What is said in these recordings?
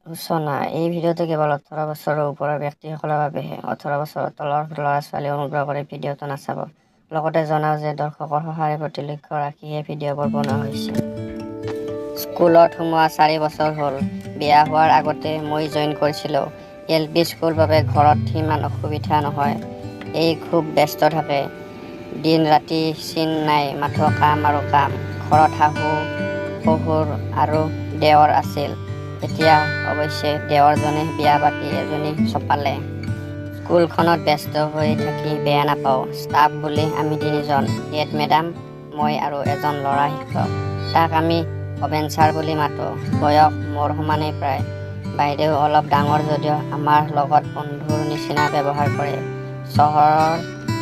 সূচনা এই ভিডিঅ'টো কেৱল 18 বছৰৰ ওপৰৰ ব্যক্তিসকলৰ বাবেহে। 18 বছৰৰ তলৰ ল'ৰা-ছোৱালীয়ে অনুগ্ৰহ কৰি ভিডিঅ'টো নাচাব। লগতে জনাওঁ যে দৰ্শকৰ সহায়ৰ প্ৰতি লক্ষ্য ৰাখিহে ভিডিঅ'বোৰ বনোৱা হৈছে। স্কুলত সোমোৱা 4 বছৰ হ'ল। বিয়া হোৱাৰ আগতে মই জইন কৰিছিলোঁ। LP স্কুল বাবে ঘৰত সিমান অসুবিধা নহয়। এই খুব ব্যস্ত থাকে। দিন ৰাতি চিন নাই, মাথো কাম আৰু কাম। ঘৰত শাহু, শহুৰ আৰু দেৱৰ আছিল। এতিয়া অৱশ্যে দেৱৰজনে বিয়া পাতি এজনী চপালে। স্কুলখনত ব্যস্ত হৈ থাকি বেয়া নাপাওঁ। ষ্টাফ বুলি আমি 3জন, হেড মেডাম, মই আৰু এজন ল'ৰা শিক্ষক। তাক আমি ভৱেন ছাৰ বুলি মাতো। বয়স মোৰ সমানেই প্ৰায়। বাইদেউ অলপ ডাঙৰ যদিও আমাৰ লগত বন্ধুৰ নিচিনা ব্যৱহাৰ কৰে। চহৰৰ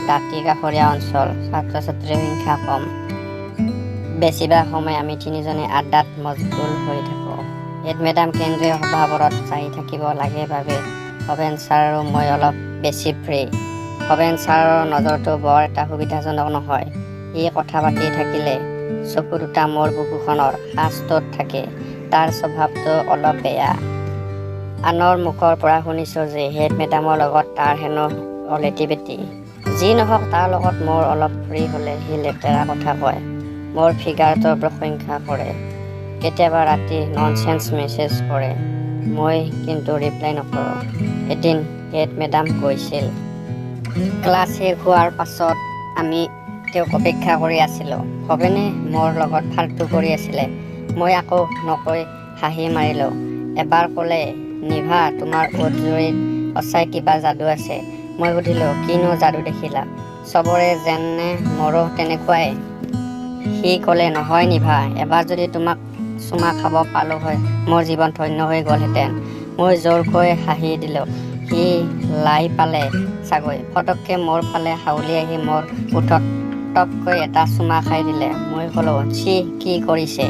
দাঁতি কাষৰীয়া অঞ্চল, ছাত্ৰ-ছাত্ৰীৰ সংখ্যা কম। বেছিভাগ সময় আমি 3জনে আড্ডাত মজগুল হৈ থাকোঁ। হেড মেডাম কেন্দ্ৰীয় সভাবোৰত চাই থাকিব লাগে বাবে ভৱেন ছাৰ আৰু মই অলপ বেছি ফ্ৰী। ভৱেন ছাৰৰ নজৰটো বৰ এটা সুবিধাজনক নহয়। সি কথা পাতি থাকিলে চকু দুটা মোৰ বুকুখনৰ সাজটোত থাকে। তাৰ স্বভাৱটো অলপ বেয়া। আনৰ মুখৰ পৰা শুনিছোঁ যে হেড মেডামৰ লগত তাৰ হেনো অলেটি-বেটি। যি নহওক তাৰ লগত মোৰ অলপ ফ্ৰী হ'লে সি লেতেৰা কথা কয়। মোৰ ফিগাৰটোৰ প্ৰশংসা কৰে। কেতিয়াবা ৰাতি ননচেন্স মেছেজ কৰে। মই কিন্তু ৰিপ্লাই নকৰোঁ। এদিন হেড মেডাম কৈছিল। ক্লাছ শেষ হোৱাৰ পাছত আমি তেওঁক অপেক্ষা কৰি আছিলোঁ। ভৱেনে মোৰ লগত ফাল্টু কৰি আছিলে। মই একো নকৈ হাঁহি মাৰিলোঁ। এবাৰ ক'লে, নিভা তোমাৰ ওঠজুৰিত সঁচাই কিবা যাদু আছে। মই সুধিলোঁ, কিনো যাদু দেখিলা? চবৰে যেনে মোৰো তেনেকুৱাই। সি ক'লে, নহয় নিভা, এবাৰ যদি তোমাক চুমা খাব পালোঁ হয় মোৰ জীৱন ধন্য হৈ গ'লহেঁতেন। মই জোৰকৈ হাঁহি দিলোঁ। সি লাই পালে চাগৈ। ফটককৈ মোৰ ফালে হাউলি আহি মোৰ ওঠত টপকৈ এটা চুমা খাই দিলে। মই ক'লোঁ, ছি, কি কৰিছে?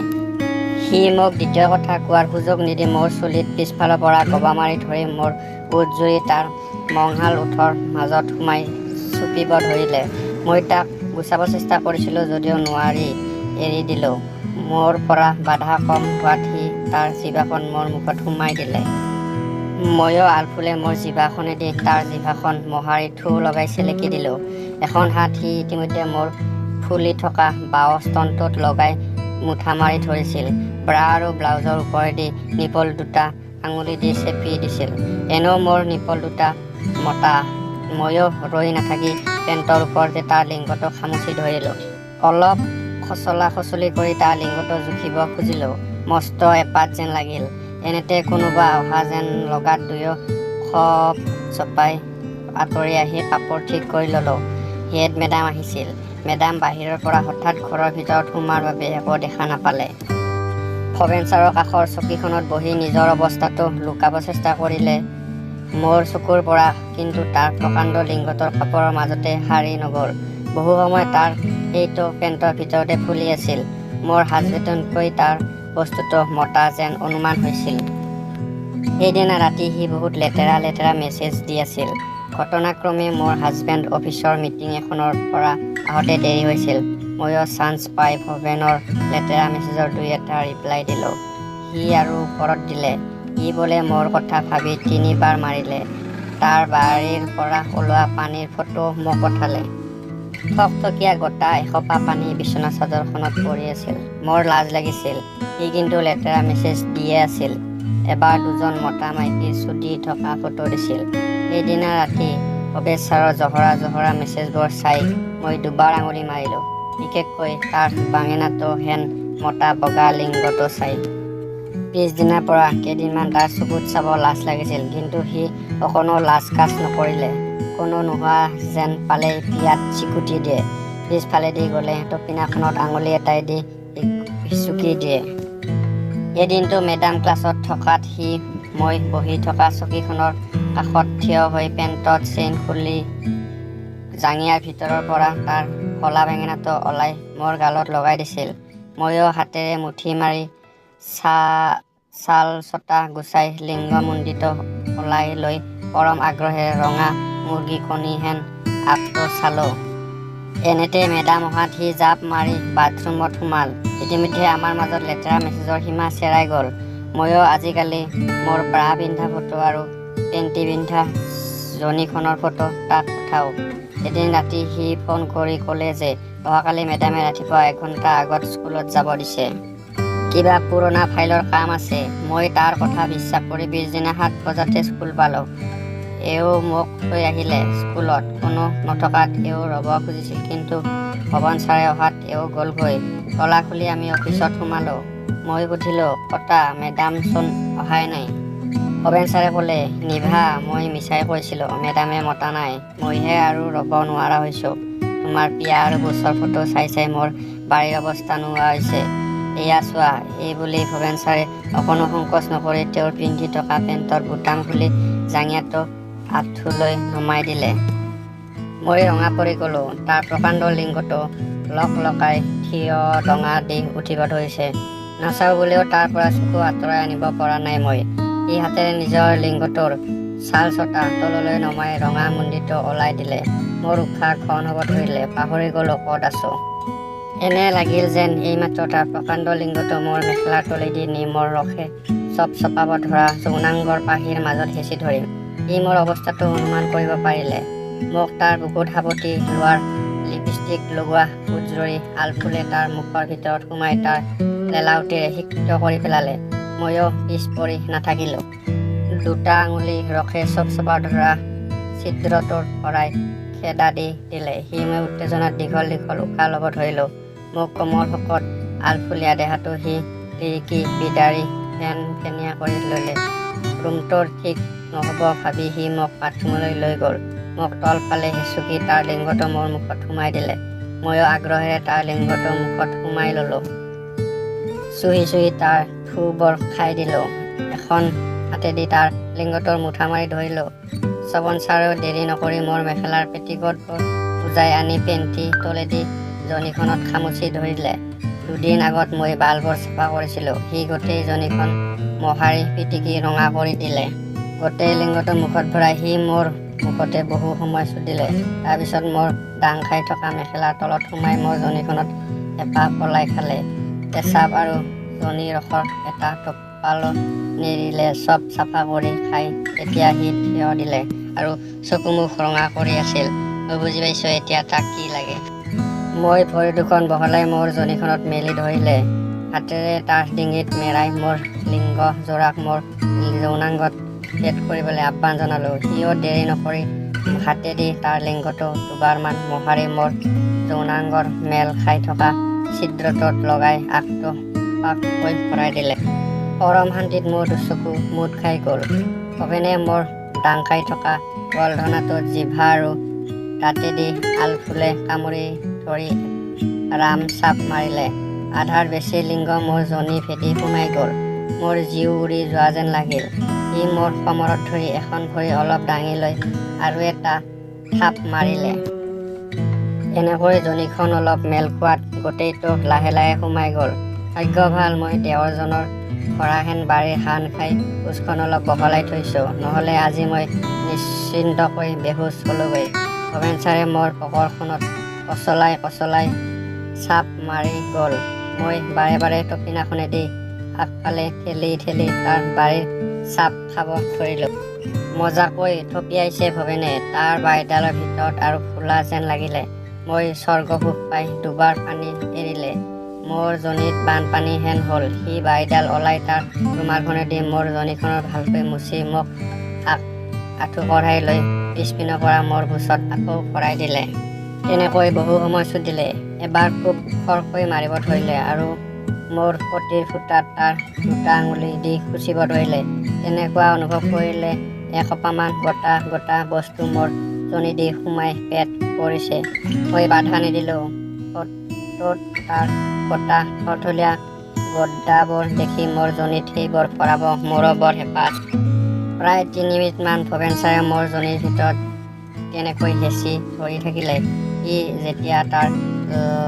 সি মোক দ্বিতীয় কথা কোৱাৰ সুযোগ নিদি মোৰ চুলিত পিছফালৰ পৰা গবা মাৰি ধৰি মোৰ ওঠজুৰি তাৰ মঙহাল ওঠৰ মাজত সোমাই চুপিব ধৰিলে। মই তাক গুচাব চেষ্টা কৰিছিলোঁ যদিও নোৱাৰি এৰি দিলোঁ। মোৰ পৰা বাধা কম হোৱাত সি তাৰ জিভাখন মোৰ মুখত সোমাই দিলে। ময়ো আলফুলে মোৰ জিভাখনেদি তাৰ জিভাখন মোহাৰি থু লগাই চেলেকি দিলোঁ। এখন হাত সি ইতিমধ্যে মোৰ ফুলি থকা বাওঁ স্তনটোত লগাই মুঠা মাৰি ধৰিছিল। ব্ৰা আৰু ব্লাউজৰ ওপৰেদি নিপল দুটা আঙুলি দি চেপি দিছিল। এনেও মোৰ নিপল দুটা মতা। ময়ো ৰৈ নাথাকি পেণ্টৰ ওপৰতে তাৰ লিংগটো খামুচি ধৰিলোঁ। অলপ খচলা-খচলি কৰি তাৰ লিংগটো জুখিব খুজিলোঁ। মস্ত এপাত যেন লাগিল। এনেতে কোনোবা অহা যেন লগাত দুয়ো খপ চপাই আঁতৰি আহি কাপোৰ ঠিক কৰি ল'লোঁ। হেড মেডাম আহিছিল। মেডাম বাহিৰৰ পৰা হঠাৎ ঘৰৰ ভিতৰত সোমোৱাৰ বাবে একো দেখা নাপালে। ভৱেন ছাৰৰ কাষৰ চকীখনত বহি নিজৰ অৱস্থাটো লুকাব চেষ্টা কৰিলে মোৰ চকুৰ পৰা, কিন্তু তাৰ প্ৰকাণ্ড লিংগটোৰ কাপোৰৰ মাজতে সাৰি নগ'ল। বহু সময় তাৰ সেইটো পেণ্টৰ ভিতৰতে ফুলি আছিল। মোৰ হাজবেণ্ডতকৈ তাৰ বস্তুটো মতা যেন অনুমান হৈছিল। সেইদিনা ৰাতি সি বহুত লেতেৰা মেছেজ দি আছিল। ঘটনাক্ৰমে মোৰ হাজবেণ্ড অফিচৰ মিটিং এখনৰ পৰা আহোঁতে দেৰি হৈছিল। ময়ো চান্স পাই ভৱেনৰ লেতেৰা মেছেজৰ 2-এটা ৰিপ্লাই দিলোঁ। সি আৰু ওপৰত দিলে। সি বোলে মোৰ কথা ভাবি 3 বাৰ মাৰিলে। তাৰ বাৰীৰ পৰা ওলোৱা পানীৰ ফটো মোক পঠালে। থকথকীয়া গোটা এসোপা পানী বিচনা চাদৰখনত পৰি আছিল। মোৰ লাজ লাগিছিল। সি কিন্তু লেতেৰা মেছেজ দিয়ে আছিল। এবাৰ 2জন মতা মাইকীৰ চুটি থকা ফটো দিছিল। সেইদিনা ৰাতি ভৱেন ছাৰৰ জহৰা মেছেজবোৰ চাই মই দুবাৰ আঙুলি মাৰিলোঁ। বিশেষকৈ তাৰ বাঙেনাটো হেন মতা বগা লিংগটো চাই। পিছদিনাৰ পৰা কেইদিনমান তাৰ চকুত চাব লাজ লাগিছিল। কিন্তু সি অকণো লাজ-কাজ নকৰিলে। কোনো নোহোৱা যেন পালেই বিয়াত চিকুটি দিয়ে। পিছফালেদি গ'লে টপিনাখনত আঙুলি এটাই দি হিচুকি দিয়ে। এদিনটো মেডাম ক্লাছত থকাত সি মই বহি থকা চকীখনৰ কাষত থিয় হৈ পেণ্টত চেইন খুলি জাঙিয়াৰ ভিতৰৰ পৰা তাৰ কলা বেঙেনাটো ওলাই মোৰ গালত লগাই দিছিল। ময়ো হাতেৰে মুঠি মাৰি ছাল চটা গুচাই লিংগমুণ্ডিটো ওলাই লৈ পৰম আগ্ৰহেৰে ৰঙা মুৰ্গী কণী হেন আগটো চালোঁ। এনেতে মেডাম অহাত সি জাপ মাৰি বাথৰুমত সোমাল। ইতিমধ্যে আমাৰ মাজত লেতেৰা মেছেজৰ সীমা চেৰাই গ'ল। ময়ো আজিকালি মোৰ ব্ৰা পিন্ধা ফটো আৰু পেণ্টি পিন্ধা জনীখনৰ ফটো তাক পঠাওঁ। এদিন ৰাতি সি ফোন কৰি ক'লে যে অহাকালি মেডামে ৰাতিপুৱা 1 ঘণ্টা আগত স্কুলত যাব দিছে। কিবা পুৰণা ফাইলৰ কাম আছে। মই তাৰ কথা বিশ্বাস কৰি পিছদিনা 7 বজাতে স্কুল পালোঁ। এওঁ মোক থৈ আহিলে স্কুলত। কোনো নথকাত এওঁ ৰ'ব খুজিছিল, কিন্তু ভৱন ছাৰে অহাত এওঁ গ'লগৈ। তলা খুলি আমি অফিচত সোমালোঁ। মই সুধিলোঁ, কটা মেডামচোন অহাই নাই। ভৱেন ছাৰে ক'লে, নিভা মই মিছাই কৈছিলোঁ, মেডামে মতা নাই। মইহে আৰু ৰ'ব নোৱাৰা হৈছোঁ। তোমাৰ বিয়া আৰু গোচৰ ফটো চাই চাই মোৰ বাৰীৰ অৱস্থা নোহোৱা হৈছে। এয়া চোৱা। এই বুলি ভৱেন ছাৰে অকণো সংকোচ নকৰি তেওঁৰ পিন্ধি থকা পেণ্টৰ বুটাম খুলি জাঙিয়াটো আঁঠুলৈ নমাই দিলে। মই ৰঙা পৰি গ'লোঁ। তাৰ প্ৰকাণ্ড লিংগটো লকাই থিয় ডঙা দি উঠিব ধৰিছে। নাচাওঁ বুলিও তাৰ পৰা চকু আঁতৰাই আনিব পৰা নাই মই। সি হাতেৰে নিজৰ লিংগটোৰ ছাল ছটা তললৈ নমাই ৰঙা মুণ্ডিটো ওলাই দিলে। মোৰ উশাহ ঘন হ'ব ধৰিলে। পাহৰি গ'লোঁ ক'ত আছোঁ। এনে লাগিল যেন এইমাত্ৰ তাৰ প্ৰকাণ্ড লিংগটো মোৰ মেখেলাৰ তলেদি নি মোৰ ৰসে চপাব ধৰা যৌনাংগৰ পাহিৰ মাজত হেঁচি ধৰিম। সি মোৰ অৱস্থাটো অনুমান কৰিব পাৰিলে। মোক তাৰ বুকুত সাৱটি লোৱাৰ লিপষ্টিক লগোৱা ফুটজৰি আলফুলে তাৰ মুখৰ ভিতৰত সোমাই তাৰ লেলাউটিৰে সিক্ত কৰি পেলালে। ময়ো পিছ পৰি নাথাকিলোঁ। দুটা আঙুলি ৰসে চপাব ধৰা ছিদ্ৰটোৰ পৰাই খেদা দি দিলে। সি মই উত্তেজনাত দীঘল দীঘল উশাহ ল'ব ধৰিলোঁ। মোক কোমল শকত আলফুলীয়া দেহাটো সি লিৰিকি বিদাৰি ফেনীয়া কৰি ল'লে। ৰুমটোৰ ঠিক নহ'ব ভাবি সি মোক বাথৰুমলৈ লৈ গ'ল। মোক তলফালে হেঁচুকি তাৰ লিংগটো মোৰ মুখত সোমাই দিলে। ময়ো আগ্ৰহেৰে তাৰ লিংগটো মুখত সোমাই ল'লোঁ। চুহি চুহি তাৰ থুবোৰ খাই দিলোঁ। এখন হাতেদি তাৰ লিংগটোৰ মুঠা মাৰি ধৰিলোঁ। শ্ৰৱণ ছাৰেও দেৰি নকৰি মোৰ মেখেলাৰ পেটিকোটবোৰ উজাই আনি পেণ্টি তলেদি জনীখনত খামুচি ধৰিলে। 2 দিন আগত মই বালবোৰ চাফা কৰিছিলোঁ। সি গোটেই জনীখন মোহাৰি পিটিকি ৰঙা কৰি দিলে। গোটেই লিংগটো মুখত ভৰাই সি মোৰ মুখতে বহু সময় চুদিলে। তাৰপিছত মোৰ ডাং খাই থকা মেখেলাৰ তলত সোমাই মোৰ জনীখনত হেঁপাহ পলাই খালে। পেচাব আৰু জনী ৰসৰ এটা টোপালো নেৰিলে। চব চাফা কৰি খাই এতিয়া সি থিয় দিলে আৰু চকু মুখ ৰঙা কৰি আছিল। মই বুজি পাইছোঁ এতিয়া তাক কি লাগে। মই ভৰি দুখন বহলাই মোৰ জনীখনত মেলি ধৰিলে। হাতেৰে তাৰ ডিঙিত মেৰাই মোৰ লিংগ যোৰাক মোৰ যৌনাংগত ভেদ কৰিবলৈ আহ্বান জনালোঁ। সিও দেৰি নকৰি হাতেদি তাৰ লিংগটো দুবাৰমান মোহাৰি মোৰ যৌনাংগৰ মেল খাই থকা ছিদ্ৰটোত লগাই আগটো পাককৈ ভৰাই দিলে। পৰম শান্তিত মোৰ দুচকু মুদ খাই গ'ল। ভৱেনে মোৰ ডাং খাই থকা গলধনাটোত জিভা আৰু দাঁতেদি আলফুলে কামুৰি ধৰি ৰাম চাপ মাৰিলে। আধাৰ বেছি লিংগ মোৰ জনী ভেদি সোমাই গ'ল। মোৰ জীউ উৰি যোৱা যেন লাগিল। সি মোৰ কমৰত ধৰি এখন ভৰি অলপ দাঙি লৈ আৰু এটা থাপ মাৰিলে। এনেকৈ জনীখন অলপ মেল খোৱাত গোটেইটো লাহে লাহে সোমাই গ'ল। ভাগ্য ভাল মই দেৱৰজনৰ ভৰাহেন বাৰীৰ হান খাই কোচখন অলপ বহলাই থৈছোঁ, নহ'লে আজি মই নিশ্চিন্তকৈ বেহুচ হ'লোগৈ। ভৱেন ছাৰে মোৰ পকৰখনত কচলাই চাপ মাৰি গ'ল। মই বাৰে বাৰে টপিনাখনেদি আগফালে ঠেলি ঠেলি তাৰ বাৰীৰ চাপ খাব ধৰিলোঁ। মজাকৈ থপিয়াইছে ভৱেনে। তাৰ বাৰীডালৰ ভিতৰত আৰু ফুলা যেন লাগিলে। মই স্বৰ্গসুখ পাই দুবাৰ পানী এৰিলে। মোৰ জনীত বানপানী হেন হ'ল। সি বাৰীডাল ওলাই তাৰ ৰুমালখনেদি মোৰ জনীখনৰ ভালকৈ মুচি মোক আঁঠু কঢ়াই লৈ পিছপিনৰ পৰা মোৰ বুচত আকৌ ভৰাই দিলে। তেনেকৈ বহু সময় চুদিলে। এবাৰ খুব খৰকৈ মাৰিব ধৰিলে আৰু মোৰ পতিৰ ফুটাত তাৰ দুটা আঙুলি দি খুচিব ধৰিলে। তেনেকুৱা অনুভৱ কৰিলে এসোপামান গোটা গোটা বস্তু মোৰ জনী দি সোমাই পেট পৰিছে। মই বাধা নিদিলোঁ। তাৰ গোটা থলথলীয়া গড্ডাবোৰ দেখি মোৰ জনীত সেইবোৰ ভৰাব মোৰো বৰ হেঁপাহ। প্ৰায় 3 মিনিটমান ভৱেন ছাৰে মোৰ জনীৰ ভিতৰত তেনেকৈ হেঁচি ধৰি থাকিলে। সি যেতিয়া তাৰ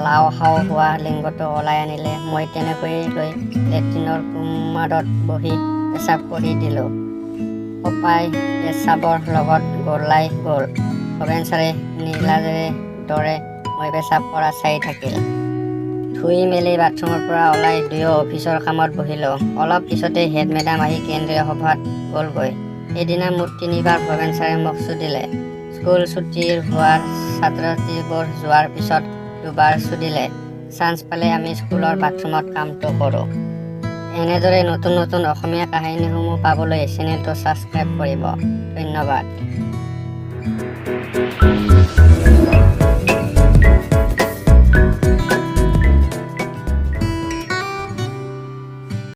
লাও-হাও হোৱা লিংগটো ওলাই আনিলে, মই তেনেকৈয়ে লৈ লেট্ৰিনৰ কুমাদত বহি পেচাব কৰি দিলোঁ। সোপাই পেচাবৰ লগত গলাই গ'ল। ভৱেন ছাৰে নিৰ্লাজেৰে দৰে মই পেচাব কৰা চাই থাকিল। ধুই মেলি বাথৰুমৰ পৰা ওলাই দুয়ো অফিচৰ কামত বহিলোঁ। অলপ পিছতে হেড মেডাম আহি কেন্দ্ৰীয় সভাত গ'লগৈ। সেইদিনা মুঠ 3বাৰ ভৱেন ছাৰে মোক চুদিলে। স্কুল ছুটি হোৱাৰ ছাত্ৰ-ছাত্ৰীবোৰ যোৱাৰ পিছত 2বাৰ চুদিলে। চান্স পালে আমি স্কুলৰ বাথৰুমত কামটো কৰোঁ। এনেদৰে নতুন নতুন অসমীয়া কাহিনীসমূহ পাবলৈ চেনেলটো ছাবস্ক্ৰাইব কৰিব। ধন্যবাদ।